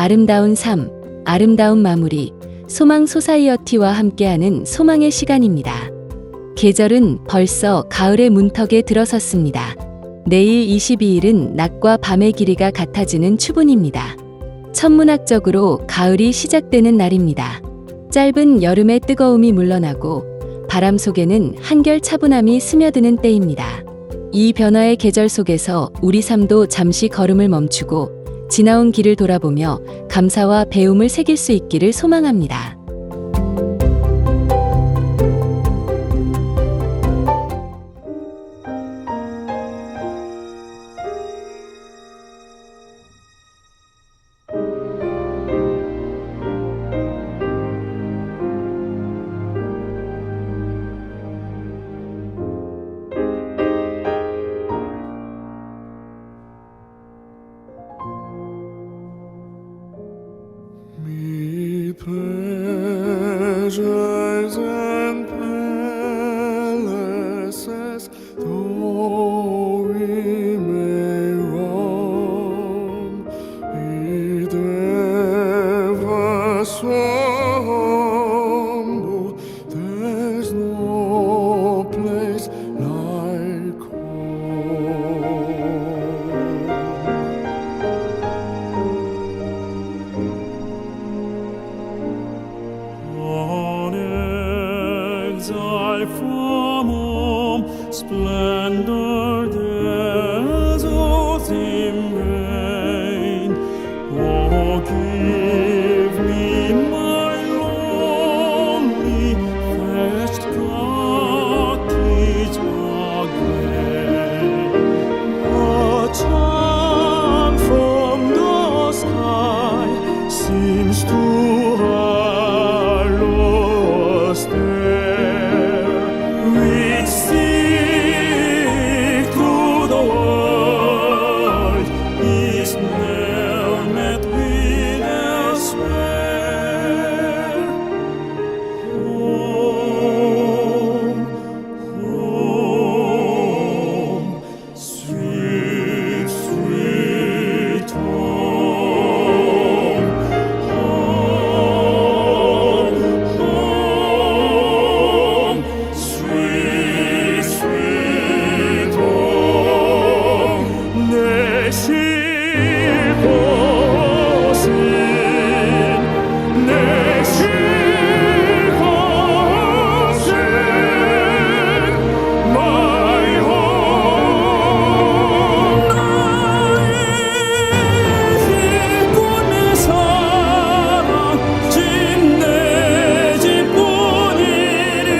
아름다운 삶, 아름다운 마무리, 소망 소사이어티와 함께하는 소망의 시간입니다. 계절은 벌써 가을의 문턱에 들어섰습니다. 내일 22일은 낮과 밤의 길이가 같아지는 추분입니다. 천문학적으로 가을이 시작되는 날입니다. 짧은 여름의 뜨거움이 물러나고 바람 속에는 한결 차분함이 스며드는 때입니다. 이 변화의 계절 속에서 우리 삶도 잠시 걸음을 멈추고 지나온 길을 돌아보며 감사와 배움을 새길 수 있기를 소망합니다. Pleasures and palaces, though we may roam, we'd ever slumber. There's no place like home. On exile from home, splendor deserts in vain. Oh, give me my lonely thatched cottage again. A charm from the sky seems to we'd seek through the world, is never met with elsewhere. Home, home, sweet, sweet home. Home, home, sweet, sweet home. 내 쉴곳은 내 쉴곳은 my home. 나의 쉴곳 내 사랑 집 내 집뿐이니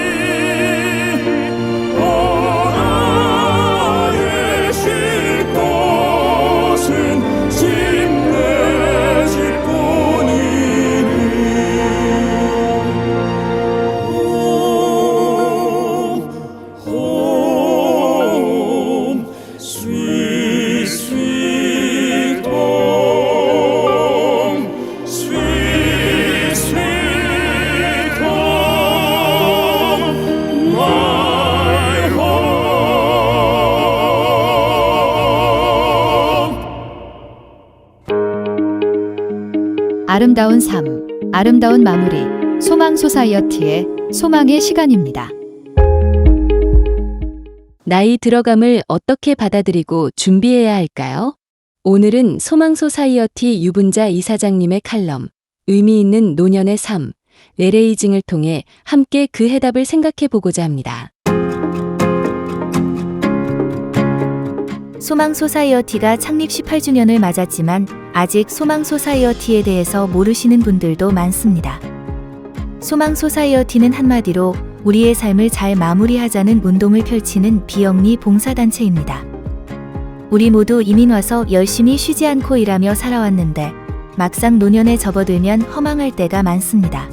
나의 쉴곳은 집 내 집뿐이니 home, sweet, sweet home, sweet, sweet home, my home. 아름다운 삶, 아름다운 마무리, 소망 소사이어티의 소망의 시간입니다. 나이 들어감을 어떻게 받아들이고 준비해야 할까요? 오늘은 소망 소사이어티 유분자 이사장님의 칼럼, 의미 있는 노년의 삶, 레레이징을 통해 함께 그 해답을 생각해 보고자 합니다. 소망 소사이어티가 창립 18주년을 맞았지만 아직 소망 소사이어티에 대해서 모르시는 분들도 많습니다. 소망 소사이어티는 한마디로 우리의 삶을 잘 마무리하자는 운동을 펼치는 비영리 봉사단체입니다. 우리 모두 이민 와서 열심히 쉬지 않고 일하며 살아왔는데 막상 노년에 접어들면 허망할 때가 많습니다.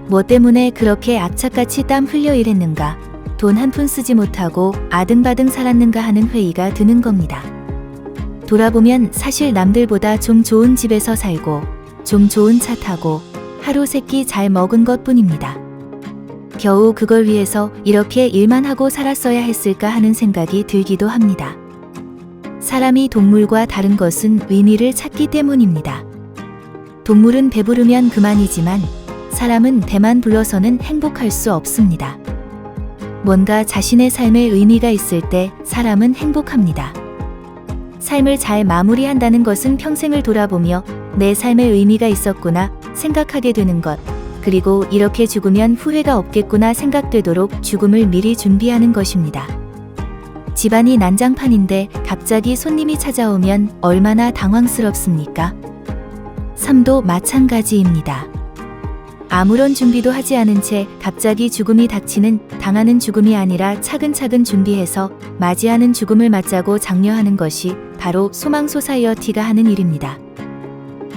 뭐 때문에 그렇게 악착같이 땀 흘려 일했는가, 돈 한 푼 쓰지 못하고 아등바등 살았는가 하는 회의가 드는 겁니다. 돌아보면 사실 남들보다 좀 좋은 집에서 살고 좀 좋은 차 타고 하루 세 끼 잘 먹은 것뿐입니다. 겨우 그걸 위해서 이렇게 일만 하고 살았어야 했을까 하는 생각이 들기도 합니다. 사람이 동물과 다른 것은 의미를 찾기 때문입니다. 동물은 배부르면 그만이지만 사람은 배만 불러서는 행복할 수 없습니다. 뭔가 자신의 삶에 의미가 있을 때 사람은 행복합니다. 삶을 잘 마무리한다는 것은 평생을 돌아보며 내 삶에 의미가 있었구나 생각하게 되는 것, 그리고 이렇게 죽으면 후회가 없겠구나 생각되도록 죽음을 미리 준비하는 것입니다. 집안이 난장판인데 갑자기 손님이 찾아오면 얼마나 당황스럽습니까? 삶도 마찬가지입니다. 아무런 준비도 하지 않은 채 갑자기 죽음이 닥치는 당하는 죽음이 아니라 차근차근 준비해서 맞이하는 죽음을 맞자고 장려하는 것이 바로 소망 소사이어티가 하는 일입니다.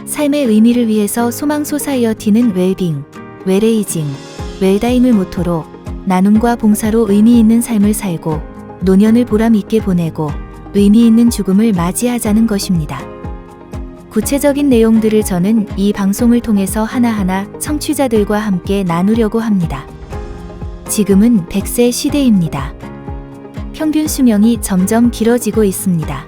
삶의 의미를 위해서 소망 소사이어티는 웰빙, 웰에이징, 웰다임을 모토로 나눔과 봉사로 의미 있는 삶을 살고 노년을 보람 있게 보내고 의미 있는 죽음을 맞이하자는 것입니다. 구체적인 내용들을 저는 이 방송을 통해서 하나하나 청취자들과 함께 나누려고 합니다. 지금은 100세 시대입니다. 평균 수명이 점점 길어지고 있습니다.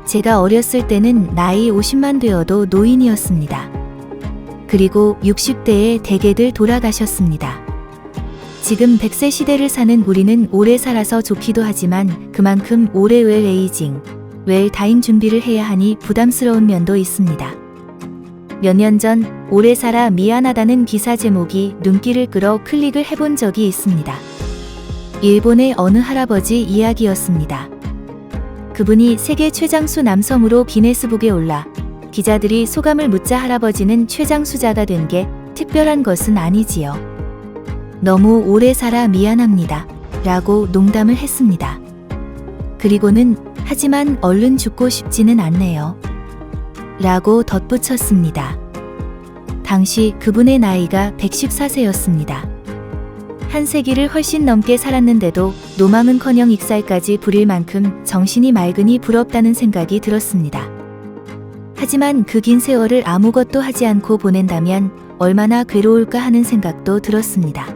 제가 어렸을 때는 나이 50만 되어도 노인이었습니다. 그리고 60대에 대개들 돌아가셨습니다. 지금 100세 시대를 사는 우리는 오래 살아서 좋기도 하지만 그만큼 오래 웰에이징, 웰다임 준비를 해야 하니 부담스러운 면도 있습니다. 몇 년 전 오래 살아 미안하다는 기사 제목이 눈길을 끌어 클릭을 해본 적이 있습니다. 일본의 어느 할아버지 이야기였습니다. 그분이 세계 최장수 남성으로 기네스북에 올라 기자들이 소감을 묻자 할아버지는 최장수자가 된 게 특별한 것은 아니지요. 너무 오래 살아 미안합니다. 라고 농담을 했습니다. 그리고는 하지만 얼른 죽고 싶지는 않네요. 라고 덧붙였습니다. 당시 그분의 나이가 114세였습니다. 한 세기를 훨씬 넘게 살았는데도 노망은커녕 익살까지 부릴 만큼 정신이 맑으니 부럽다는 생각이 들었습니다. 하지만 그 긴 세월을 아무것도 하지 않고 보낸다면 얼마나 괴로울까 하는 생각도 들었습니다.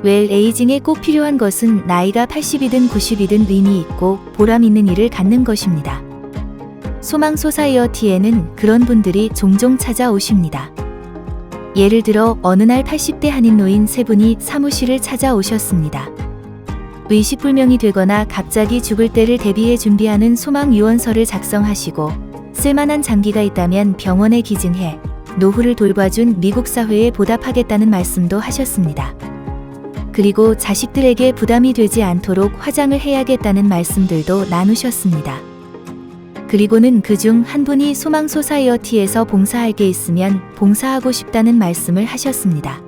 웰에이징에 꼭 필요한 것은 나이가 80이든 90이든 의미 있고 보람 있는 일을 갖는 것입니다. 소망 소사이어티에는 그런 분들이 종종 찾아오십니다. 예를 들어 어느 날 80대 한인 노인 세 분이 사무실을 찾아오셨습니다. 의식불명이 되거나 갑자기 죽을 때를 대비해 준비하는 소망 유언서를 작성하시고 쓸만한 장기가 있다면 병원에 기증해 노후를 돌봐준 미국 사회에 보답하겠다는 말씀도 하셨습니다. 그리고 자식들에게 부담이 되지 않도록 화장을 해야겠다는 말씀들도 나누셨습니다. 그리고는 그중 한 분이 소망 소사이어티에서 봉사할 게 있으면 봉사하고 싶다는 말씀을 하셨습니다.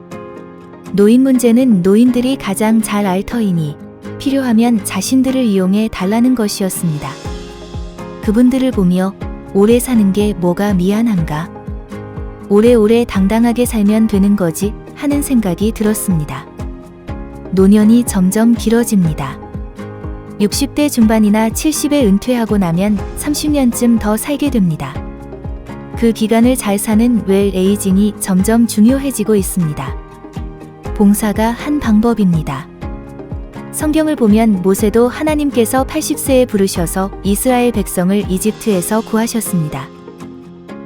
노인 문제는 노인들이 가장 잘 알 터이니 필요하면 자신들을 이용해 달라는 것이었습니다. 그분들을 보며 오래 사는 게 뭐가 미안한가? 오래오래 당당하게 살면 되는 거지 하는 생각이 들었습니다. 노년이 점점 길어집니다. 60대 중반이나 70에 은퇴하고 나면 30년쯤 더 살게 됩니다. 그 기간을 잘 사는 웰에이징이 점점 중요해지고 있습니다. 봉사가 한 방법입니다. 성경을 보면 모세도 하나님께서 80세에 부르셔서 이스라엘 백성을 이집트에서 구하셨습니다.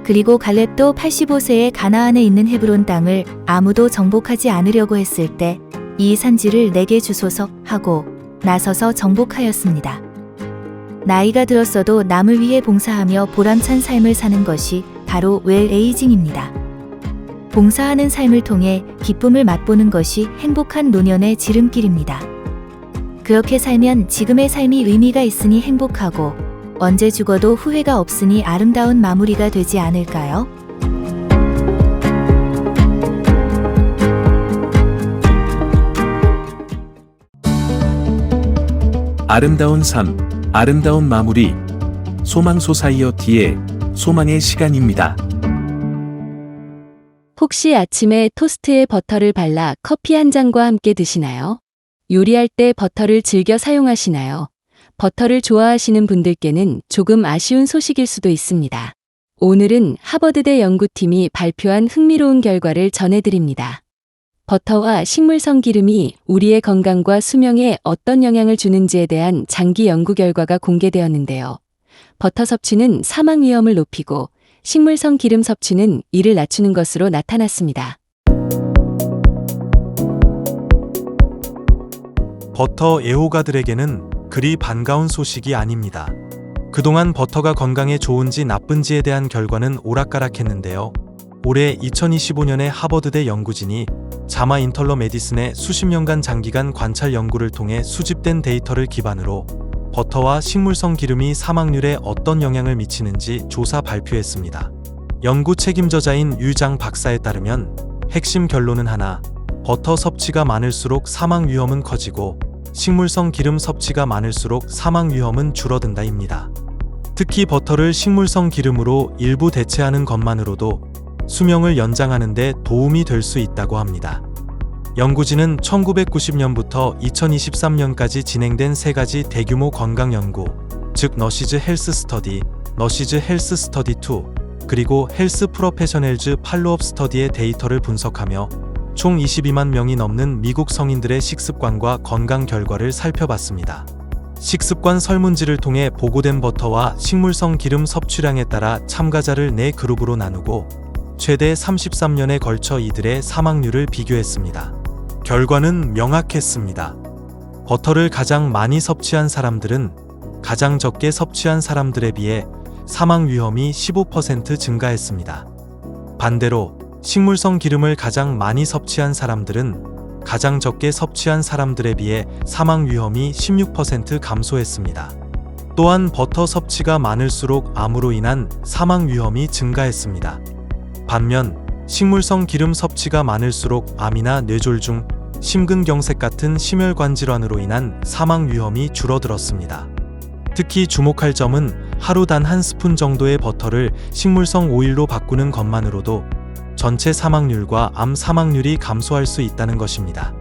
그리고 갈렙도 85세에 가나안에 있는 헤브론 땅을 아무도 정복하지 않으려고 했을 때 이 산지를 내게 주소서 하고 나서서 정복하였습니다. 나이가 들었어도 남을 위해 봉사하며 보람찬 삶을 사는 것이 바로 웰에이징입니다. 봉사하는 삶을 통해 기쁨을 맛보는 것이 행복한 노년의 지름길입니다. 그렇게 살면 지금의 삶이 의미가 있으니 행복하고 언제 죽어도 후회가 없으니 아름다운 마무리가 되지 않을까요? 아름다운 삶, 아름다운 마무리. 소망 소사이어티의 소망의 시간입니다. 혹시 아침에 토스트에 버터를 발라 커피 한 잔과 함께 드시나요? 요리할 때 버터를 즐겨 사용하시나요? 버터를 좋아하시는 분들께는 조금 아쉬운 소식일 수도 있습니다. 오늘은 하버드대 연구팀이 발표한 흥미로운 결과를 전해드립니다. 버터와 식물성 기름이 우리의 건강과 수명에 어떤 영향을 주는지에 대한 장기 연구 결과가 공개되었는데요. 버터 섭취는 사망 위험을 높이고 식물성 기름 섭취는 이를 낮추는 것으로 나타났습니다. 버터 애호가들에게는 그리 반가운 소식이 아닙니다. 그동안 버터가 건강에 좋은지 나쁜지에 대한 결과는 오락가락했는데요. 올해 2025년에 하버드대 연구진이 자마 인털러 메디슨의 수십 년간 장기간 관찰 연구를 통해 수집된 데이터를 기반으로 버터와 식물성 기름이 사망률에 어떤 영향을 미치는지 조사 발표했습니다. 연구 책임저자인 유장 박사에 따르면 핵심 결론은 하나, 버터 섭취가 많을수록 사망 위험은 커지고 식물성 기름 섭취가 많을수록 사망 위험은 줄어든다입니다. 특히 버터를 식물성 기름으로 일부 대체하는 것만으로도 수명을 연장하는 데 도움이 될 수 있다고 합니다. 연구진은 1990년부터 2023년까지 진행된 3가지 대규모 건강 연구, 즉 너시즈 헬스 스터디, 너시즈 헬스 스터디 2, 그리고 헬스 프로페셔널즈 팔로업 스터디의 데이터를 분석하며 총 22만 명이 넘는 미국 성인들의 식습관과 건강 결과를 살펴봤습니다. 식습관 설문지를 통해 보고된 버터와 식물성 기름 섭취량에 따라 참가자를 4그룹으로 나누고 최대 33년에 걸쳐 이들의 사망률을 비교했습니다. 결과는 명확했습니다. 버터를 가장 많이 섭취한 사람들은 가장 적게 섭취한 사람들에 비해 사망 위험이 15% 증가했습니다. 반대로 식물성 기름을 가장 많이 섭취한 사람들은 가장 적게 섭취한 사람들에 비해 사망 위험이 16% 감소했습니다. 또한 버터 섭취가 많을수록 암으로 인한 사망 위험이 증가했습니다. 반면 식물성 기름 섭취가 많을수록 암이나 뇌졸중, 심근경색 같은 심혈관 질환으로 인한 사망 위험이 줄어들었습니다. 특히 주목할 점은 하루 단 한 스푼 정도의 버터를 식물성 오일로 바꾸는 것만으로도 전체 사망률과 암 사망률이 감소할 수 있다는 것입니다.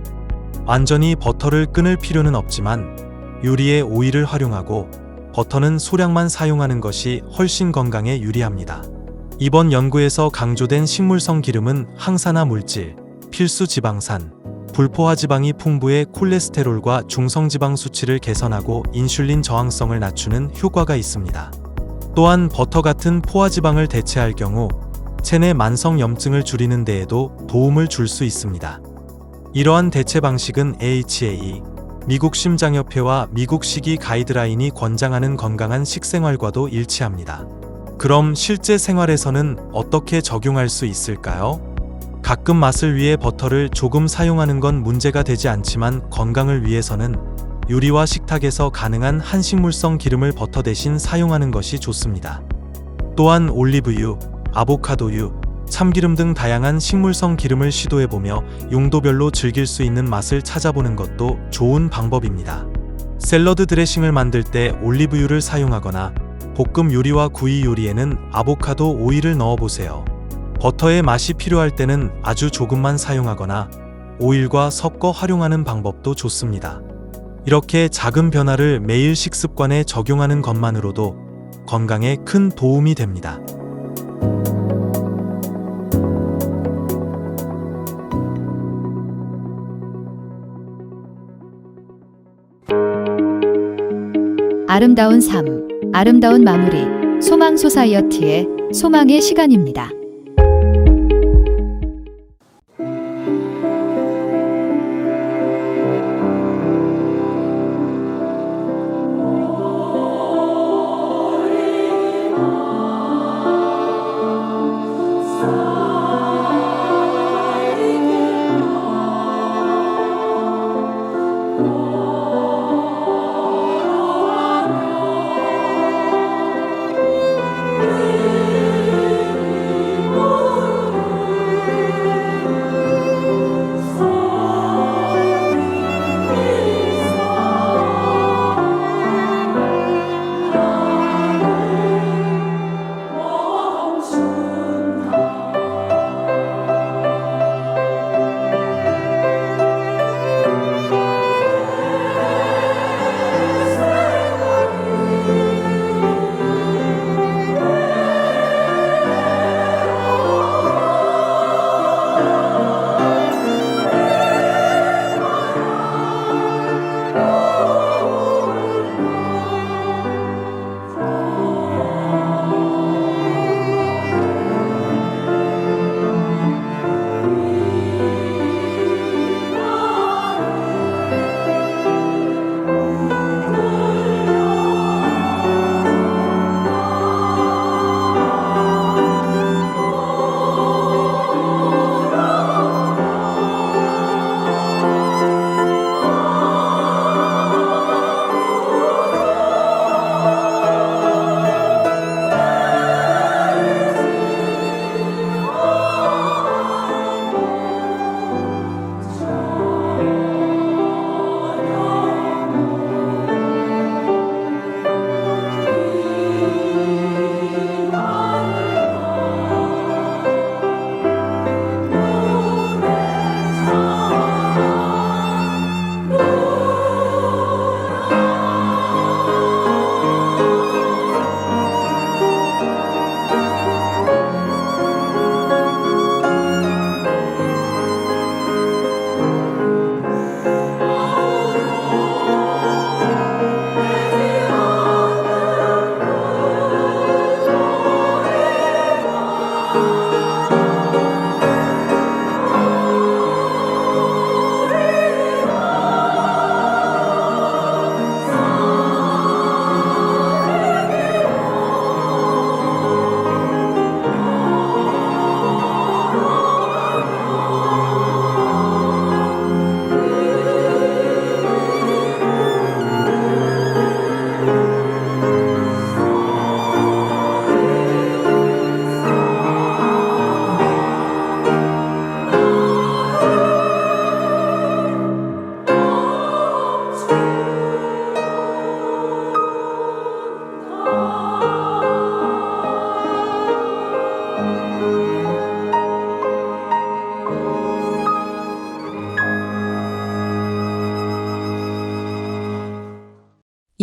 완전히 버터를 끊을 필요는 없지만 요리에 오일을 활용하고 버터는 소량만 사용하는 것이 훨씬 건강에 유리합니다. 이번 연구에서 강조된 식물성 기름은 항산화 물질, 필수 지방산, 불포화 지방이 풍부해 콜레스테롤과 중성지방 수치를 개선하고 인슐린 저항성을 낮추는 효과가 있습니다. 또한 버터 같은 포화지방을 대체할 경우 체내 만성염증을 줄이는 데에도 도움을 줄 수 있습니다. 이러한 대체 방식은 AHA, 미국 심장협회와 미국 식이 가이드라인이 권장하는 건강한 식생활과도 일치합니다. 그럼 실제 생활에서는 어떻게 적용할 수 있을까요? 가끔 맛을 위해 버터를 조금 사용하는 건 문제가 되지 않지만 건강을 위해서는 요리와 식탁에서 가능한 한식물성 기름을 버터 대신 사용하는 것이 좋습니다. 또한 올리브유, 아보카도유, 참기름 등 다양한 식물성 기름을 시도해보며 용도별로 즐길 수 있는 맛을 찾아보는 것도 좋은 방법입니다. 샐러드 드레싱을 만들 때 올리브유를 사용하거나 볶음 요리와 구이 요리에는 아보카도 오일을 넣어보세요. 버터의 맛이 필요할 때는 아주 조금만 사용하거나 오일과 섞어 활용하는 방법도 좋습니다. 이렇게 작은 변화를 매일 식습관에 적용하는 것만으로도 건강에 큰 도움이 됩니다. 아름다운 삶, 아름다운 마무리, 소망 소사이어티의 소망의 시간입니다.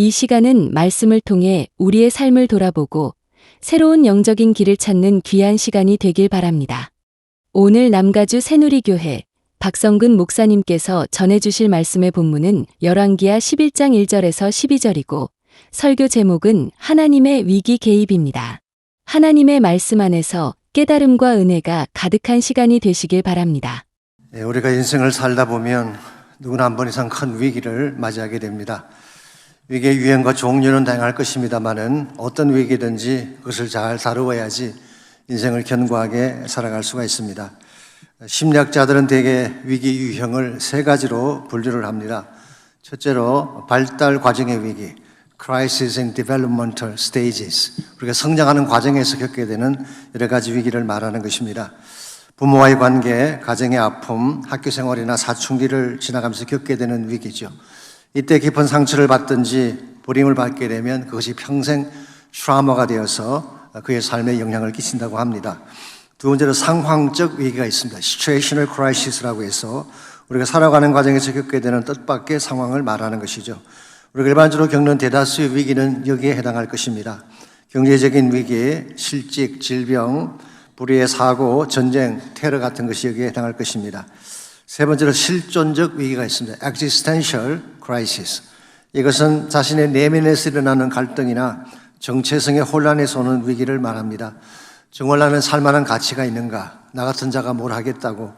이 시간은 말씀을 통해 우리의 삶을 돌아보고 새로운 영적인 길을 찾는 귀한 시간이 되길 바랍니다. 오늘 남가주 새누리교회 박성근 목사님께서 전해주실 말씀의 본문은 열왕기하 11장 1절에서 12절이고 설교 제목은 하나님의 위기 개입입니다. 하나님의 말씀 안에서 깨달음과 은혜가 가득한 시간이 되시길 바랍니다. 우리가 인생을 살다 보면 누구나 한 번 이상 큰 위기를 맞이하게 됩니다. 위기의 유형과 종류는 다양할 것입니다만은 어떤 위기든지 그것을 잘 다루어야지 인생을 견고하게 살아갈 수가 있습니다. 심리학자들은 대개 위기 유형을 세 가지로 분류를 합니다. 첫째로 발달 과정의 위기, Crisis in Developmental Stages. 우리가 성장하는 과정에서 겪게 되는 여러 가지 위기를 말하는 것입니다. 부모와의 관계, 가정의 아픔, 학교 생활이나 사춘기를 지나가면서 겪게 되는 위기죠. 이때 깊은 상처를 받든지 버림을 받게 되면 그것이 평생 트라우마가 되어서 그의 삶에 영향을 끼친다고 합니다. 두 번째로 상황적 위기가 있습니다. Situational Crisis라고 해서 우리가 살아가는 과정에서 겪게 되는 뜻밖의 상황을 말하는 것이죠. 우리가 일반적으로 겪는 대다수의 위기는 여기에 해당할 것입니다. 경제적인 위기, 실직, 질병, 불의의 사고, 전쟁, 테러 같은 것이 여기에 해당할 것입니다. 세 번째로 실존적 위기가 있습니다. Existential Crisis. 이것은 자신의 내면에서 일어나는 갈등이나 정체성의 혼란에서 오는 위기를 말합니다. 정말 나는 살만한 가치가 있는가? 나 같은 자가 뭘 하겠다고?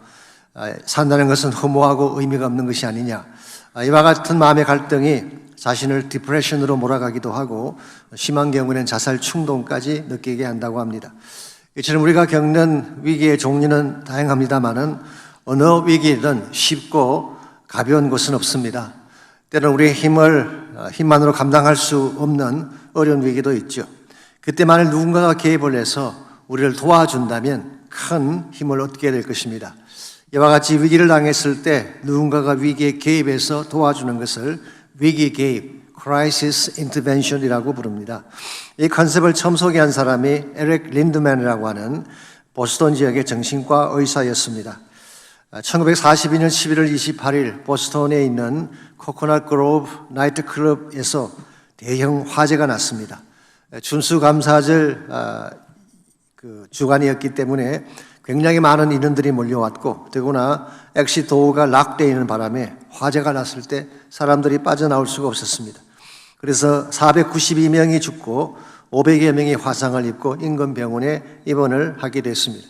산다는 것은 허무하고 의미가 없는 것이 아니냐? 이와 같은 마음의 갈등이 자신을 디프레션으로 몰아가기도 하고 심한 경우는 자살 충동까지 느끼게 한다고 합니다. 이처럼 우리가 겪는 위기의 종류는 다양합니다만은 어느 위기든 쉽고 가벼운 것은 없습니다. 때로는 우리의 힘만으로 감당할 수 없는 어려운 위기도 있죠. 그때 만일 누군가가 개입을 해서 우리를 도와준다면 큰 힘을 얻게 될 것입니다. 이와 같이 위기를 당했을 때 누군가가 위기에 개입해서 도와주는 것을 위기 개입, Crisis Intervention이라고 부릅니다. 이 컨셉을 처음 소개한 사람이 에릭 린드맨이라고 하는 보스턴 지역의 정신과 의사였습니다. 1942년 11월 28일 보스턴에 있는 코코넛 그로브 나이트 클럽에서 대형 화재가 났습니다. 준수감사절 주간이었기 때문에 굉장히 많은 인원들이 몰려왔고 더구나 엑시 도어가 락되어 있는 바람에 화재가 났을 때 사람들이 빠져나올 수가 없었습니다. 그래서 492명이 죽고 500여 명이 화상을 입고 인근병원에 입원을 하게 됐습니다.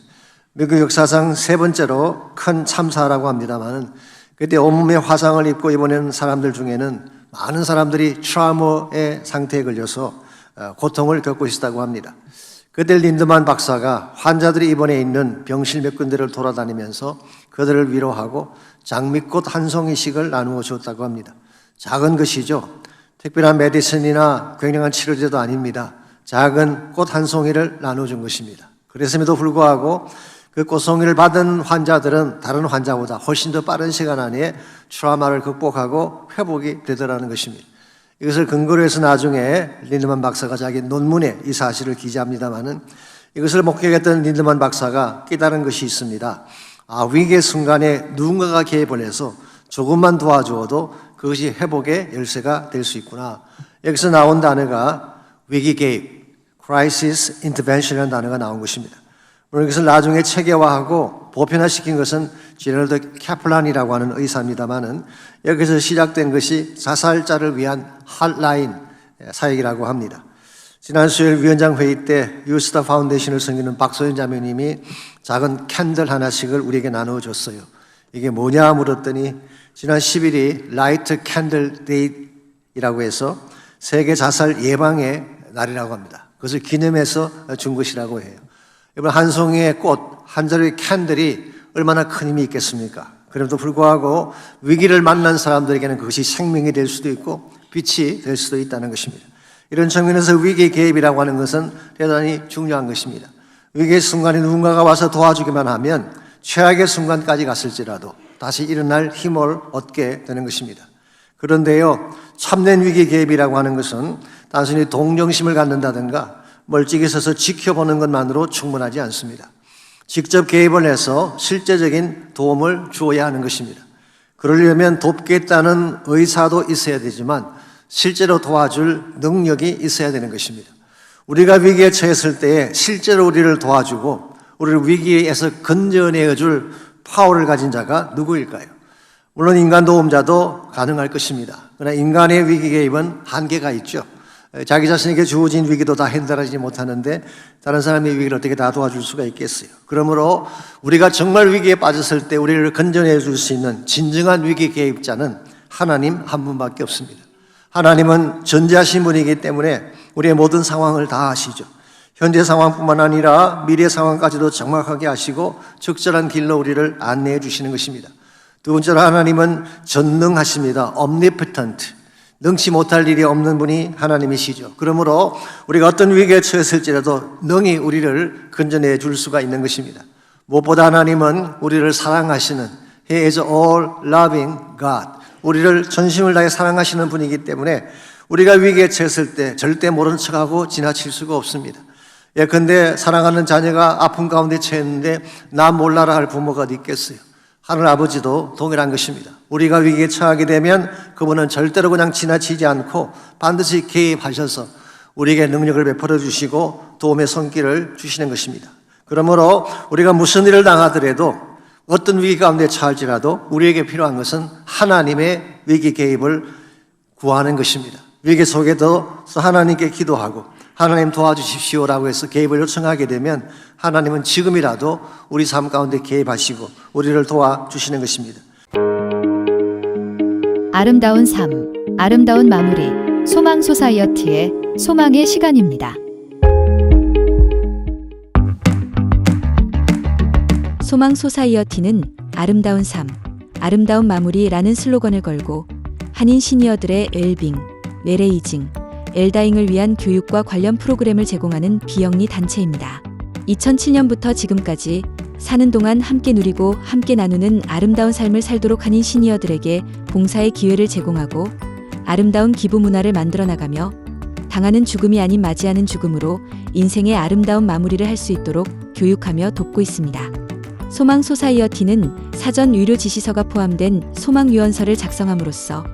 미국 역사상 세 번째로 큰 참사라고 합니다만 그때 온몸에 화상을 입고 입원한 사람들 중에는 많은 사람들이 트라우마의 상태에 걸려서 고통을 겪고 있었다고 합니다. 그때 린드만 박사가 환자들이 입원해 있는 병실 몇 군데를 돌아다니면서 그들을 위로하고 장미꽃 한 송이씩을 나누어 주었다고 합니다. 작은 것이죠. 특별한 메디슨이나 굉장한 치료제도 아닙니다. 작은 꽃 한 송이를 나눠준 것입니다. 그랬음에도 불구하고 그 꽃송이를 받은 환자들은 다른 환자보다 훨씬 더 빠른 시간 안에 트라우마를 극복하고 회복이 되더라는 것입니다. 이것을 근거로 해서 나중에 린드만 박사가 자기 논문에 이 사실을 기재합니다마는 이것을 목격했던 린드만 박사가 깨달은 것이 있습니다. 위기의 순간에 누군가가 개입을 해서 조금만 도와주어도 그것이 회복의 열쇠가 될 수 있구나. 여기서 나온 단어가 위기 개입, Crisis Intervention이라는 단어가 나온 것입니다. 물론 이것을 나중에 체계화하고 보편화시킨 것은 제럴드 캐플란이라고 하는 의사입니다만은 여기서 시작된 것이 자살자를 위한 핫라인 사역이라고 합니다. 지난 수요일 위원장 회의 때 유스타 파운데이션을 섬기는 박소연 자매님이 작은 캔들 하나씩을 우리에게 나누어 줬어요. 이게 뭐냐 물었더니 지난 10일이 라이트 캔들 데이라고 해서 세계 자살 예방의 날이라고 합니다. 그것을 기념해서 준 것이라고 해요. 여러분, 한 송이의 꽃, 한 자루의 캔들이 얼마나 큰 힘이 있겠습니까? 그럼에도 불구하고 위기를 만난 사람들에게는 그것이 생명이 될 수도 있고 빛이 될 수도 있다는 것입니다. 이런 측면에서 위기 개입이라고 하는 것은 대단히 중요한 것입니다. 위기의 순간에 누군가가 와서 도와주기만 하면 최악의 순간까지 갔을지라도 다시 일어날 힘을 얻게 되는 것입니다. 그런데요, 참된 위기 개입이라고 하는 것은 단순히 동정심을 갖는다든가 멀찍이 서서 지켜보는 것만으로 충분하지 않습니다. 직접 개입을 해서 실제적인 도움을 주어야 하는 것입니다. 그러려면 돕겠다는 의사도 있어야 되지만 실제로 도와줄 능력이 있어야 되는 것입니다. 우리가 위기에 처했을 때에 실제로 우리를 도와주고 우리를 위기에서 건져내줄 파워를 가진 자가 누구일까요? 물론 인간 도움자도 가능할 것입니다. 그러나 인간의 위기 개입은 한계가 있죠. 자기 자신에게 주어진 위기도 다 핸들하지 못하는데 다른 사람의 위기를 어떻게 다 도와줄 수가 있겠어요. 그러므로 우리가 정말 위기에 빠졌을 때 우리를 건져내 줄 수 있는 진정한 위기 개입자는 하나님 한 분밖에 없습니다. 하나님은 전지하신 분이기 때문에 우리의 모든 상황을 다 아시죠. 현재 상황뿐만 아니라 미래 상황까지도 정확하게 아시고 적절한 길로 우리를 안내해 주시는 것입니다. 두 번째로 하나님은 전능하십니다. omnipotent. 능치 못할 일이 없는 분이 하나님이시죠. 그러므로 우리가 어떤 위기에 처했을지라도 능히 우리를 건져내 줄 수가 있는 것입니다. 무엇보다 하나님은 우리를 사랑하시는 He is all loving God. 우리를 전심을 다해 사랑하시는 분이기 때문에 우리가 위기에 처했을 때 절대 모른 척하고 지나칠 수가 없습니다. 예컨대 사랑하는 자녀가 아픔 가운데 처했는데 나 몰라라 할 부모가 어디 있겠어요. 하늘 아버지도 동일한 것입니다. 우리가 위기에 처하게 되면 그분은 절대로 그냥 지나치지 않고 반드시 개입하셔서 우리에게 능력을 베풀어 주시고 도움의 손길을 주시는 것입니다. 그러므로 우리가 무슨 일을 당하더라도 어떤 위기 가운데 처할지라도 우리에게 필요한 것은 하나님의 위기 개입을 구하는 것입니다. 위기 속에도 하나님께 기도하고 하나님 도와주십시오라고 해서 개입을 요청하게 되면 하나님은 지금이라도 우리 삶 가운데 개입하시고 우리를 도와주시는 것입니다. 아름다운 삶, 아름다운 마무리, 소망 소사이어티의 소망의 시간입니다. 소망 소사이어티는 아름다운 삶, 아름다운 마무리라는 슬로건을 걸고 한인 시니어들의 웰빙, 웰에이징, 엘다잉을 위한 교육과 관련 프로그램을 제공하는 비영리 단체입니다. 2007년부터 지금까지 사는 동안 함께 누리고 함께 나누는 아름다운 삶을 살도록 하는 시니어들에게 봉사의 기회를 제공하고 아름다운 기부 문화를 만들어 나가며 당하는 죽음이 아닌 맞이하는 죽음으로 인생의 아름다운 마무리를 할 수 있도록 교육하며 돕고 있습니다. 소망 소사이어티는 사전 유료 지시서가 포함된 소망 유언서를 작성함으로써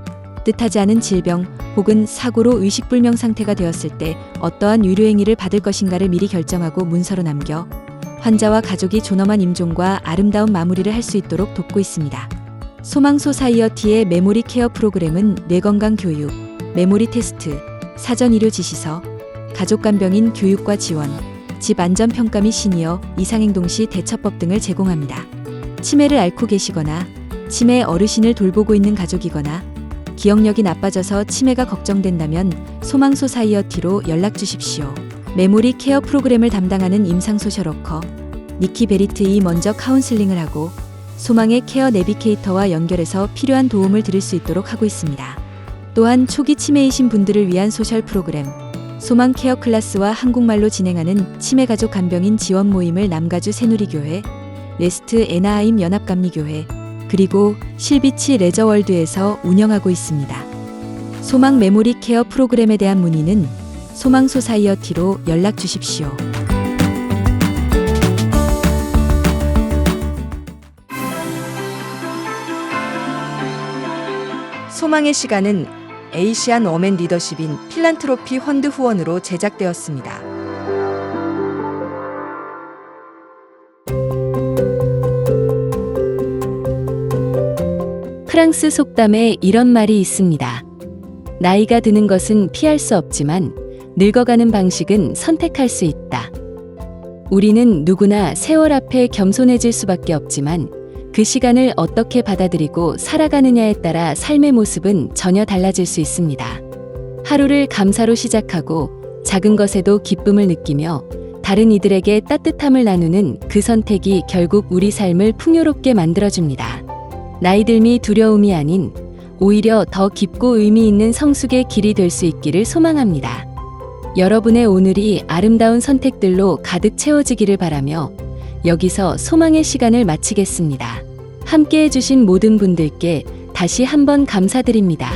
뜻하지 않은 질병 혹은 사고로 의식불명 상태가 되었을 때 어떠한 유료행위를 받을 것인가를 미리 결정하고 문서로 남겨 환자와 가족이 존엄한 임종과 아름다운 마무리를 할 수 있도록 돕고 있습니다. 소망 소사이어티의 메모리 케어 프로그램은 뇌건강 교육, 메모리 테스트, 사전 의료 지시서, 가족 간병인 교육과 지원, 집 안전 평가 및 시니어 이상행동 시 대처법 등을 제공합니다. 치매를 앓고 계시거나 치매 어르신을 돌보고 있는 가족이거나 기억력이 나빠져서 치매가 걱정된다면 소망 소사이어티로 연락 주십시오. 메모리 케어 프로그램을 담당하는 임상 소셜워커 니키 베리트이 먼저 카운슬링을 하고 소망의 케어 내비게이터와 연결해서 필요한 도움을 드릴 수 있도록 하고 있습니다. 또한 초기 치매이신 분들을 위한 소셜 프로그램 소망 케어 클래스와 한국말로 진행하는 치매 가족 간병인 지원 모임을 남가주 새누리교회, 레스트 애나하임 연합감리교회, 그리고 실비치 레저월드에서 운영하고 있습니다. 소망 메모리 케어 프로그램에 대한 문의는 소망 소사이어티로 연락 주십시오. 소망의 시간은 에이시안 워맨 리더십인 필란트로피 펀드 후원으로 제작되었습니다. 프랑스 속담에 이런 말이 있습니다. 나이가 드는 것은 피할 수 없지만 늙어가는 방식은 선택할 수 있다. 우리는 누구나 세월 앞에 겸손해질 수밖에 없지만 그 시간을 어떻게 받아들이고 살아가느냐에 따라 삶의 모습은 전혀 달라질 수 있습니다. 하루를 감사로 시작하고 작은 것에도 기쁨을 느끼며 다른 이들에게 따뜻함을 나누는 그 선택이 결국 우리 삶을 풍요롭게 만들어줍니다. 나이 들미 두려움이 아닌 오히려 더 깊고 의미 있는 성숙의 길이 될 수 있기를 소망합니다. 여러분의 오늘이 아름다운 선택들로 가득 채워지기를 바라며 여기서 소망의 시간을 마치겠습니다. 함께 해주신 모든 분들께 다시 한번 감사드립니다.